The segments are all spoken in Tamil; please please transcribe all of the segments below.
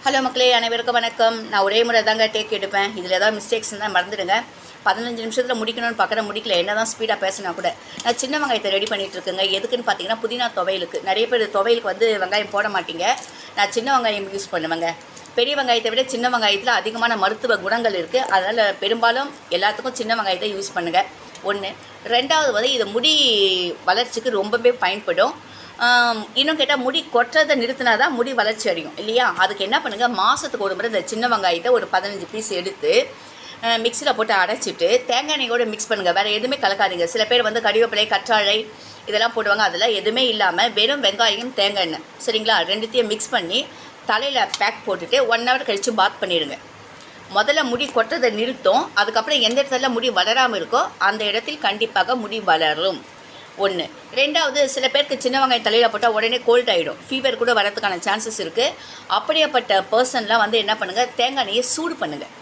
ஹலோ மக்களே, அனைவருக்கும் வணக்கம். நான் ஒரே முறை தாங்க டேக் எடுப்பேன். இதில் ஏதாவது மிஸ்டேக்ஸ் தான் மறந்துடுங்க. 15 நிமிஷத்தில் முடிக்கணும்னு பார்க்குற முடிக்கல. என்ன தான் ஸ்பீடாக பேசினா கூட நான் சின்ன வெங்காயத்தை ரெடி பண்ணிகிட்டு இருக்கேங்க. எதுக்குன்னு பார்த்தீங்கன்னா, புதினா துவையலுக்கு. நிறைய பேர் துவையலுக்கு வந்து வெங்காயம் போட மாட்டீங்க. நான் சின்ன வெங்காயம் யூஸ் பண்ணுவேங்க. பெரிய வெங்காயத்தை விட சின்ன வெங்காயத்தில் அதிகமான மருத்துவ குணங்கள் இருக்குது. அதனால் பெரும்பாலும் எல்லாத்துக்கும் சின்ன வெங்காயத்தை யூஸ் பண்ணுங்கள். ஒன்று. ரெண்டாவது வந்து இது முடி வளர்ச்சிக்கு ரொம்பவே பயன்படும். இன்னும் கேட்டால் முடி கொட்டுறதை நிறுத்தினா தான் முடி வளர்ச்சி அடையும் இல்லையா? அதுக்கு என்ன பண்ணுங்கள், மாதத்துக்கு ஒரு முறை இந்த சின்ன வெங்காயத்தை ஒரு 15 பீஸ் எடுத்து மிக்சியில் போட்டு அரைச்சிட்டு தேங்காய் எண்ணெயோடு மிக்ஸ் பண்ணுங்கள். வேறு எதுவுமே கலக்காதீங்க. சில பேர் வந்து கறிவேப்பிலை, கற்றாழை இதெல்லாம் போடுவாங்க. அதெல்லாம் எதுவுமே இல்லாமல் வெறும் வெங்காயம், தேங்காய் எண்ணெய், சரிங்களா, ரெண்டுத்தையும் மிக்ஸ் பண்ணி தலையில் பேக் போட்டுட்டு 1 hour கழித்து பாத் பண்ணிடுங்க. முதல்ல முடி கொட்டுறதை நிறுத்தும். அதுக்கப்புறம் எந்த இடத்துல முடி வளராமல் இருக்கோ அந்த இடத்தில் கண்டிப்பாக முடி வளரும். ஒன்று. ரெண்டாவது, சில பேருக்கு சின்ன வெங்காயம் தலையில் போட்டால் உடனே கோல்ட் ஆகிடும், ஃபீவர் கூட வரதுக்கான சான்சஸ் இருக்குது. அப்படியேப்பட்ட பர்சன்லாம் வந்து என்ன பண்ணுங்கள், தேங்காய் எண்ணெயை சூடு பண்ணுங்கள்.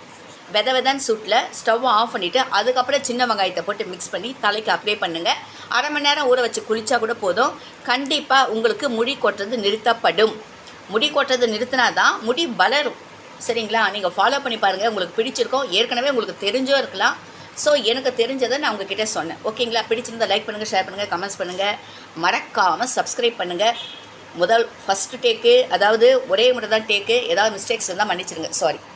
விதன்னு சூட்டில் ஸ்டவ்வை ஆஃப் பண்ணிவிட்டு அதுக்கப்புறம் சின்ன வெங்காயத்தை போட்டு மிக்ஸ் பண்ணி தலைக்கு அப்ளை பண்ணுங்கள். அரை மணி நேரம் ஊற வச்சு குளித்தா கூட போதும். கண்டிப்பாக உங்களுக்கு முடி கொட்டுறது நிறுத்தப்படும். முடி கொட்டுறது நிறுத்தினா தான் முடி வளரும், சரிங்களா? நீங்கள் ஃபாலோ பண்ணி பாருங்கள், உங்களுக்கு பிடிச்சிருக்கோம். ஏற்கனவே உங்களுக்கு தெரிஞ்சோ இருக்கலாம். ஸோ எனக்கு தெரிஞ்சதை நான் உங்ககிட்ட சொன்னேன். ஓகேங்களா? பிடிச்சிருந்தால் லைக் பண்ணுங்கள், ஷேர் பண்ணுங்கள், கமெண்ட்ஸ் பண்ணுங்கள். மறக்காமல் சப்ஸ்கிரைப் பண்ணுங்கள். ஃபஸ்ட்டு டேக்கு, அதாவது ஒரே முறை தான் டேக்கு. ஏதாவது மிஸ்டேக்ஸ் இருந்தால் மன்னிச்சிருங்க. சாரி.